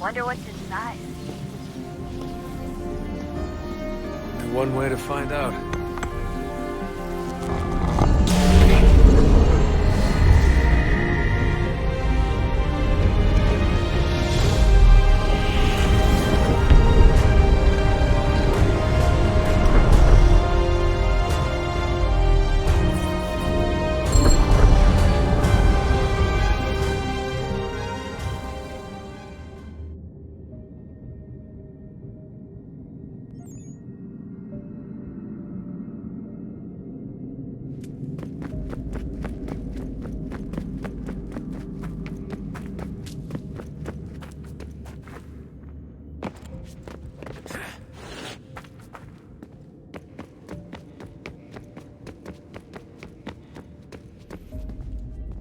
Wonder what's inside. Only one way to find out.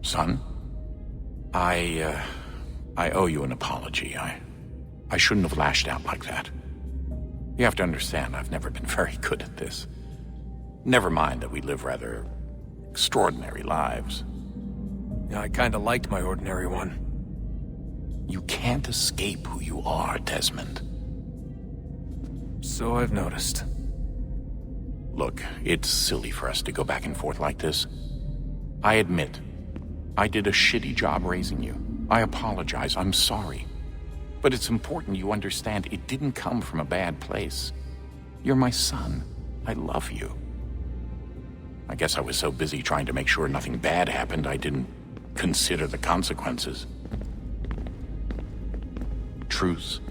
Son, I owe you an apology. I shouldn't have lashed out like that. You have to understand, I've never been very good at this. Never mind that we live rather extraordinary lives. Yeah, I kinda liked my ordinary one. You can't escape who you are, Desmond. So I've noticed. Look, it's silly for us to go back and forth like this. I admit, I did a shitty job raising you. I apologize, I'm sorry. But it's important you understand it didn't come from a bad place. You're my son. I love you. I guess I was so busy trying to make sure nothing bad happened, I didn't consider the consequences. Truce.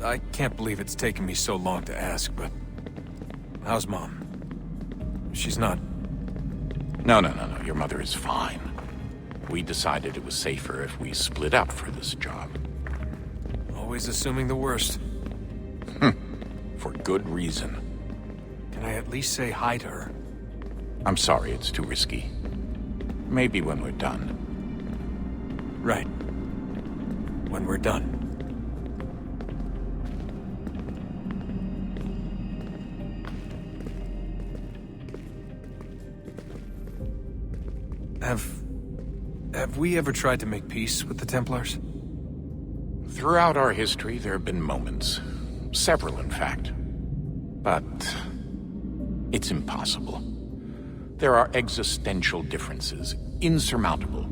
I can't believe it's taken me so long to ask, but how's Mom? She's not... No. Your mother is fine. We decided it was safer if we split up for this job. Always assuming the worst. For good reason. Can I at least say hi to her? I'm sorry, it's too risky. Maybe when we're done. Right. When we're done. Have we ever tried to make peace with the Templars? Throughout our history, there have been moments. Several, in fact. But it's impossible. There are existential differences, insurmountable.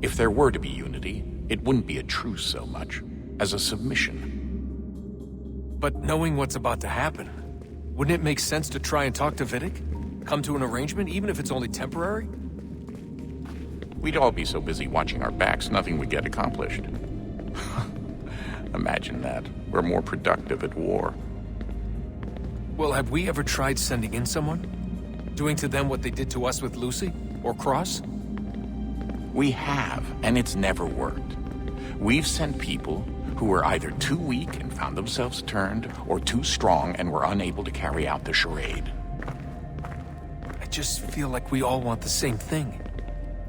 If there were to be unity, it wouldn't be a truce so much as a submission. But knowing what's about to happen, wouldn't it make sense to try and talk to Vidic? Come to an arrangement, even if it's only temporary? We'd all be so busy watching our backs, nothing would get accomplished. Imagine that. We're more productive at war. Well, have we ever tried sending in someone? Doing to them what they did to us with Lucy? Or Cross? We have, and it's never worked. We've sent people who were either too weak and found themselves turned, or too strong and were unable to carry out the charade. I just feel like we all want the same thing.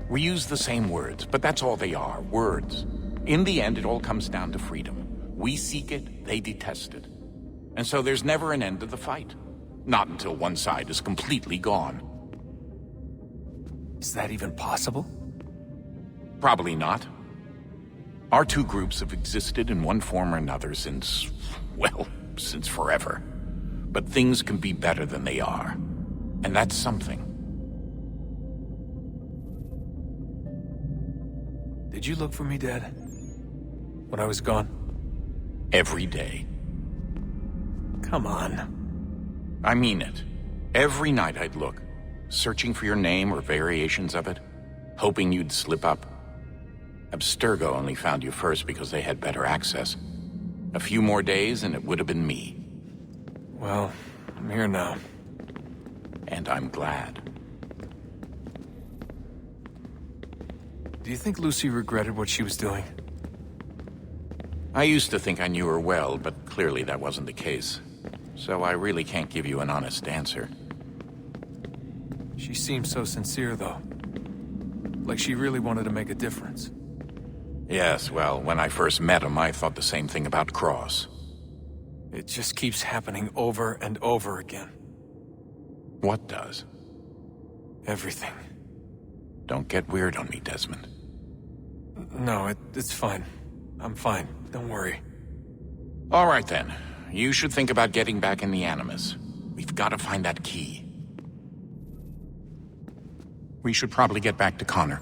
We use the same words, but that's all they are, words. In the end, it all comes down to freedom. We seek it, they detest it. And so there's never an end to the fight. Not until one side is completely gone. Is that even possible? Probably not. Our two groups have existed in one form or another since forever. But things can be better than they are. And that's something. Did you look for me, Dad? When I was gone? Every day. Come on. I mean it. Every night I'd look, searching for your name or variations of it, hoping you'd slip up. Abstergo only found you first because they had better access. A few more days and it would have been me. Well, I'm here now. And I'm glad. Do you think Lucy regretted what she was doing? I used to think I knew her well, but clearly that wasn't the case. So I really can't give you an honest answer. She seemed so sincere, though. Like she really wanted to make a difference. Yes, well, when I first met him, I thought the same thing about Cross. It just keeps happening over and over again. What does? Everything. Don't get weird on me, Desmond. No, it's fine. I'm fine. Don't worry. All right, then. You should think about getting back in the Animus. We've got to find that key. We should probably get back to Connor.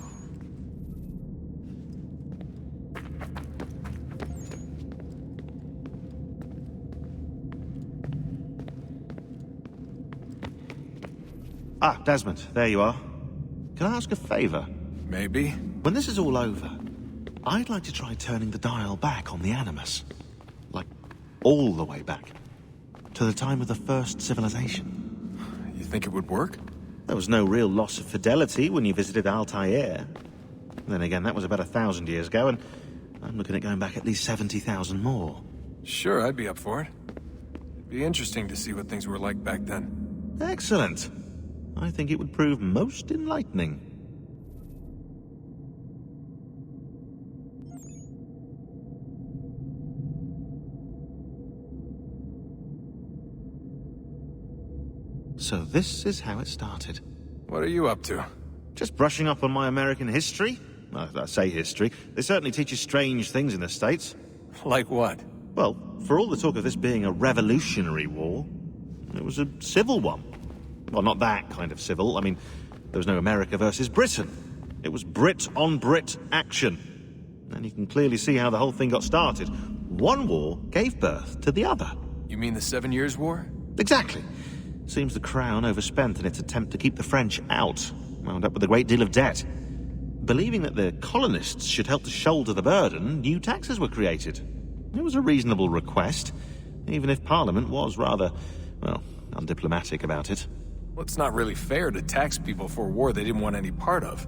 Ah, Desmond, there you are. Can I ask a favour? Maybe? When this is all over, I'd like to try turning the dial back on the Animus. Like, all the way back. To the time of the first civilization. You think it would work? There was no real loss of fidelity when you visited Altair. Then again, that was about 1,000 years ago, and I'm looking at going back at least 70,000 more. Sure, I'd be up for it. It'd be interesting to see what things were like back then. Excellent. I think it would prove most enlightening. So this is how it started. What are you up to? Just brushing up on my American history. Well, I say history. They certainly teach you strange things in the States. Like what? Well, for all the talk of this being a revolutionary war, it was a civil one. Well, not that kind of civil. I mean, there was no America versus Britain. It was Brit on Brit action. And you can clearly see how the whole thing got started. One war gave birth to the other. You mean the 7 Years' War? Exactly. Seems the Crown overspent in its attempt to keep the French out. Wound up with a great deal of debt. Believing that the colonists should help to shoulder the burden, new taxes were created. It was a reasonable request, even if Parliament was rather, well, undiplomatic about it. Well, it's not really fair to tax people for a war they didn't want any part of.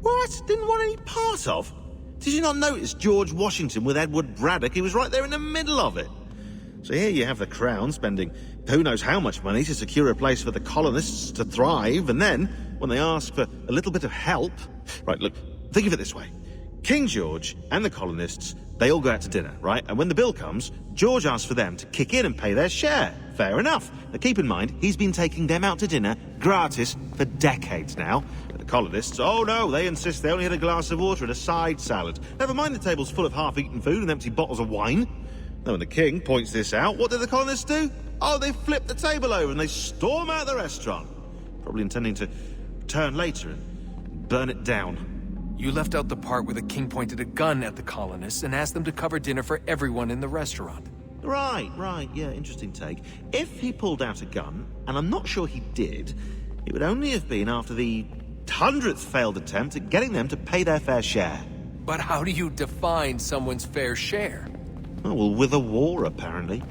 What? Didn't want any part of? Did you not notice George Washington with Edward Braddock? He was right there in the middle of it. So here you have the Crown spending who knows how much money to secure a place for the colonists to thrive, and then, when they ask for a little bit of help... Right, look, think of it this way. King George and the colonists, they all go out to dinner, right? And when the bill comes, George asks for them to kick in and pay their share. Fair enough. Now keep in mind, he's been taking them out to dinner gratis for decades now. But the colonists, oh no, they insist they only had a glass of water and a side salad. Never mind the table's full of half-eaten food and empty bottles of wine. Now when the king points this out, what do the colonists do? Oh, they flip the table over and they storm out the restaurant. Probably intending to return later and burn it down. You left out the part where the king pointed a gun at the colonists and asked them to cover dinner for everyone in the restaurant. Right, yeah, interesting take. If he pulled out a gun, and I'm not sure he did, it would only have been after the 100th failed attempt at getting them to pay their fair share. But how do you define someone's fair share? Oh, well, with a war, apparently.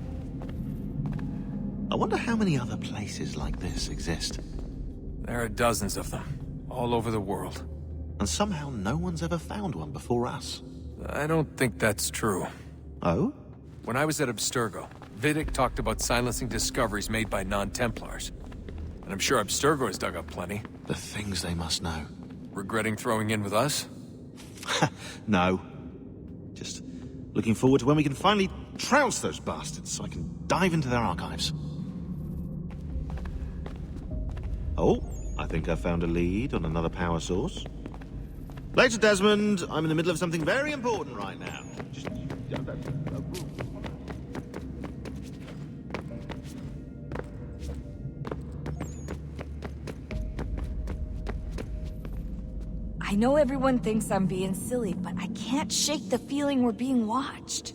I wonder how many other places like this exist. There are dozens of them, all over the world. And somehow no one's ever found one before us. I don't think that's true. Oh? When I was at Abstergo, Vidic talked about silencing discoveries made by non-Templars. And I'm sure Abstergo has dug up plenty. The things they must know. Regretting throwing in with us? No. Just looking forward to when we can finally trounce those bastards so I can dive into their archives. Oh, I think I found a lead on another power source. Later, Desmond. I'm in the middle of something very important right now. I know everyone thinks I'm being silly, but I can't shake the feeling we're being watched.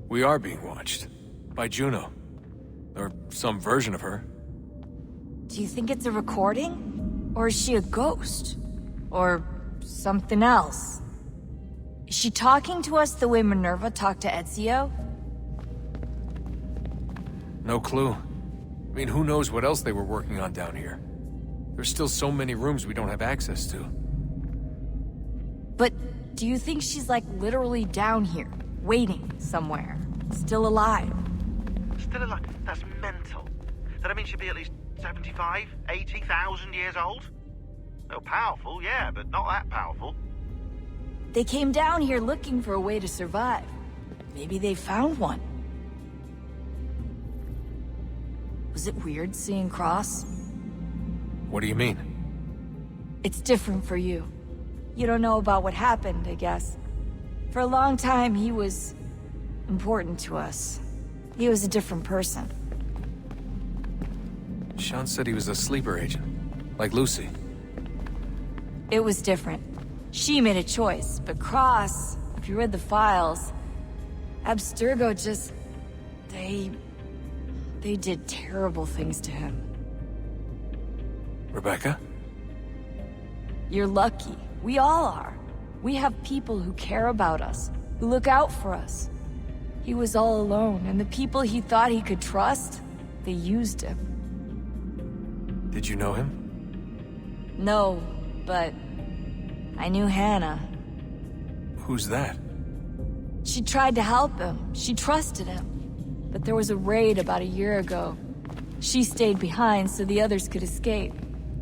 We are being watched. By Juno. Or some version of her. Do you think it's a recording? Or is she a ghost? Or something else? Is she talking to us the way Minerva talked to Ezio? No clue. I mean, who knows what else they were working on down here? There's still so many rooms we don't have access to. But do you think she's like literally down here, waiting somewhere, still alive? Still alive? That's mental. That means she'd be at least 75, 80,000 years old? No, powerful, yeah, but not that powerful. They came down here looking for a way to survive. Maybe they found one. Was it weird seeing Cross? What do you mean? It's different for you. You don't know about what happened, I guess. For a long time, he was important to us. He was a different person. Sean said he was a sleeper agent, like Lucy. It was different. She made a choice, but Cross, if you read the files, Abstergo just... They did terrible things to him. Rebecca? You're lucky. We all are. We have people who care about us, who look out for us. He was all alone, and the people he thought he could trust, they used him. Did you know him? No, but I knew Hannah. Who's that? She tried to help him. She trusted him. But there was a raid about a year ago. She stayed behind so the others could escape.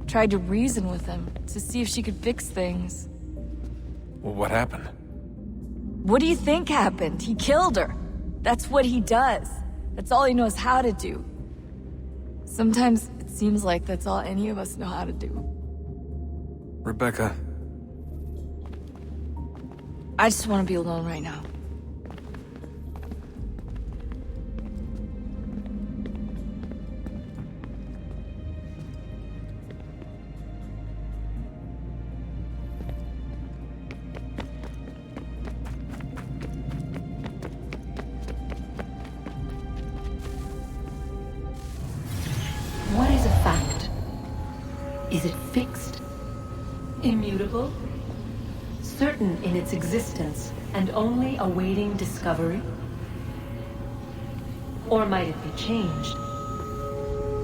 Tried to reason with him to see if she could fix things. Well, what happened? What do you think happened? He killed her. That's what he does. That's all he knows how to do. Sometimes it seems like that's all any of us know how to do. Rebecca. I just want to be alone right now. What is a fact? Is it fixed? Immutable? Certain in its existence and only awaiting discovery? Or might it be changed?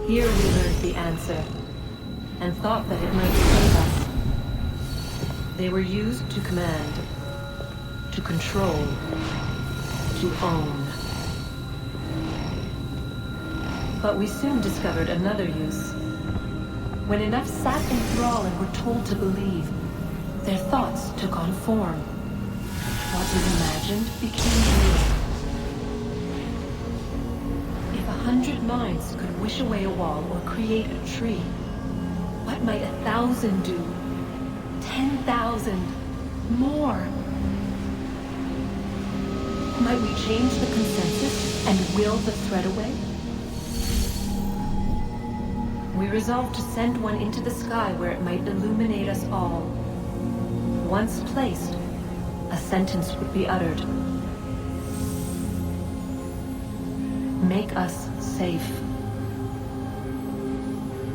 Here we learned the answer and thought that it might save us. They were used to command, to control, to own. But we soon discovered another use. When enough sat in thrall and were told to believe, their thoughts took on form. What was imagined became real. If 100 minds could wish away a wall or create a tree, what might 1,000 do? 10,000? More? Might we change the consensus and will the thread away? We resolved to send one into the sky where it might illuminate us all. Once placed, a sentence would be uttered. Make us safe.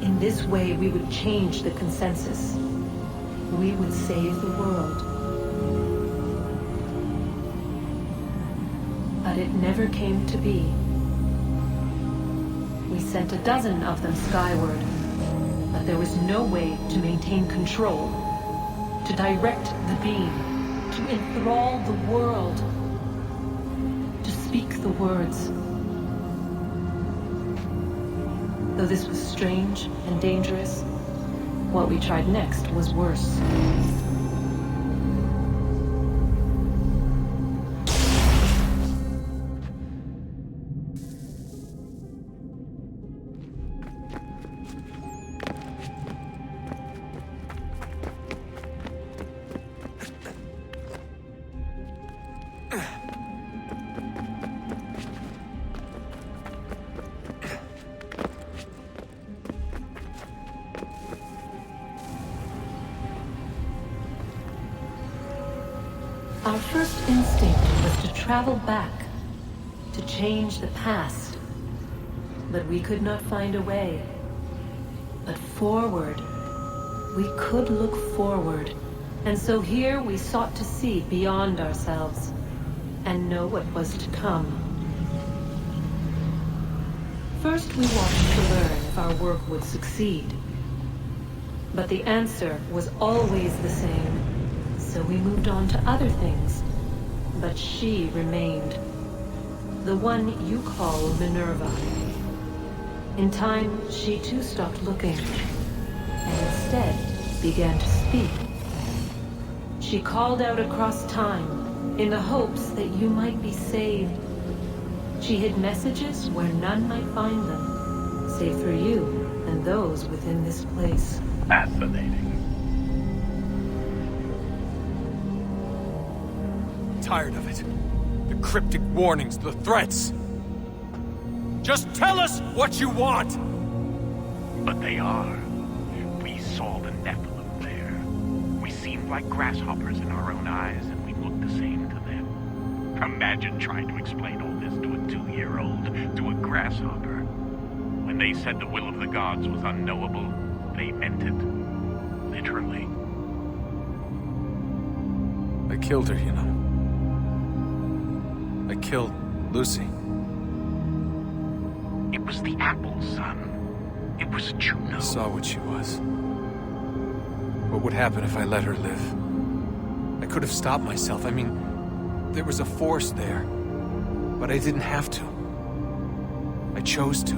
In this way, we would change the consensus. We would save the world. But it never came to be. We sent a dozen of them skyward, but there was no way to maintain control, to direct the beam, to enthrall the world, to speak the words. Though this was strange and dangerous, what we tried next was worse. Our first instinct was to travel back, to change the past. But we could not find a way. But forward, we could look forward. And so here we sought to see beyond ourselves and know what was to come. First we wanted to learn if our work would succeed. But the answer was always the same. So we moved on to other things, but she remained. The one you call Minerva. In time, she too stopped looking, and instead began to speak. She called out across time, in the hopes that you might be saved. She hid messages where none might find them, save for you. and those within this place. Fascinating. Tired of it. The cryptic warnings, the threats. Just tell us what you want! But they are. We saw the Nephilim there. We seemed like grasshoppers in our own eyes, and we looked the same to them. Imagine trying to explain all this to a 2-year-old, to a grasshopper. When they said the will of the gods was unknowable, they meant it. Literally. I killed her, you know. I killed Lucy. It was the apple, son. It was Juno. I saw what she was. What would happen if I let her live? I could have stopped myself. I mean, there was a force there. But I didn't have to. I chose to.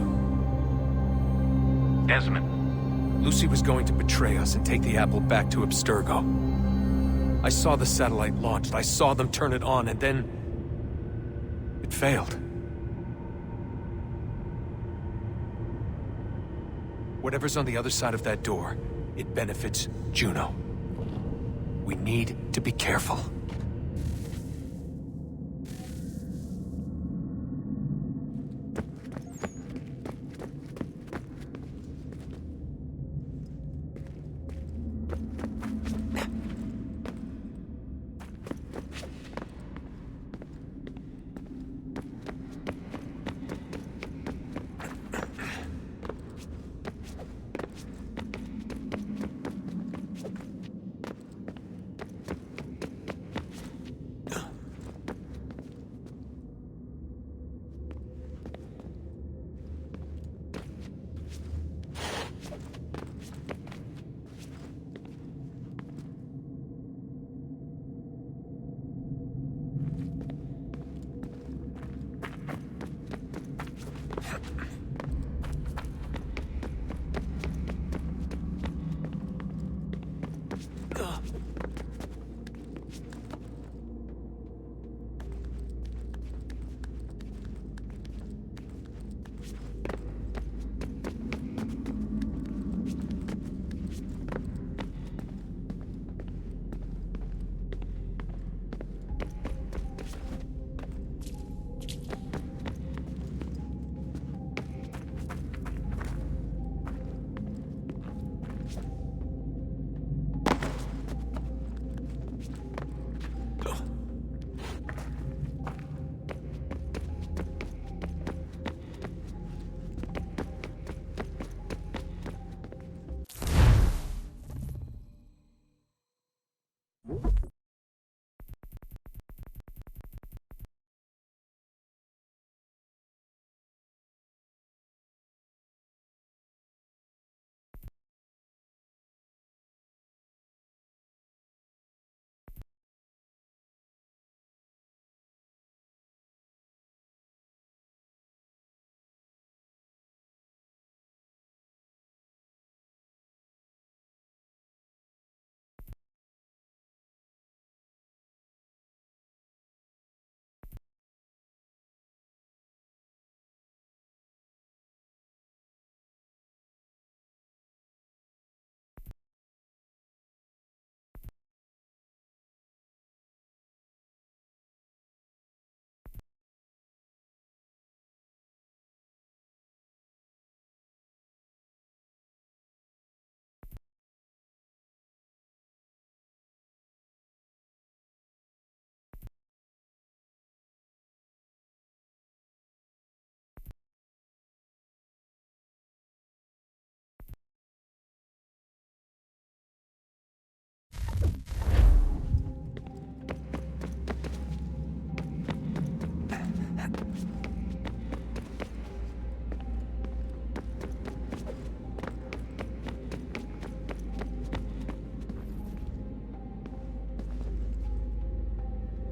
Desmond. Lucy was going to betray us and take the apple back to Abstergo. I saw the satellite launched. I saw them turn it on, and then... it failed. Whatever's on the other side of that door, it benefits Juno. We need to be careful.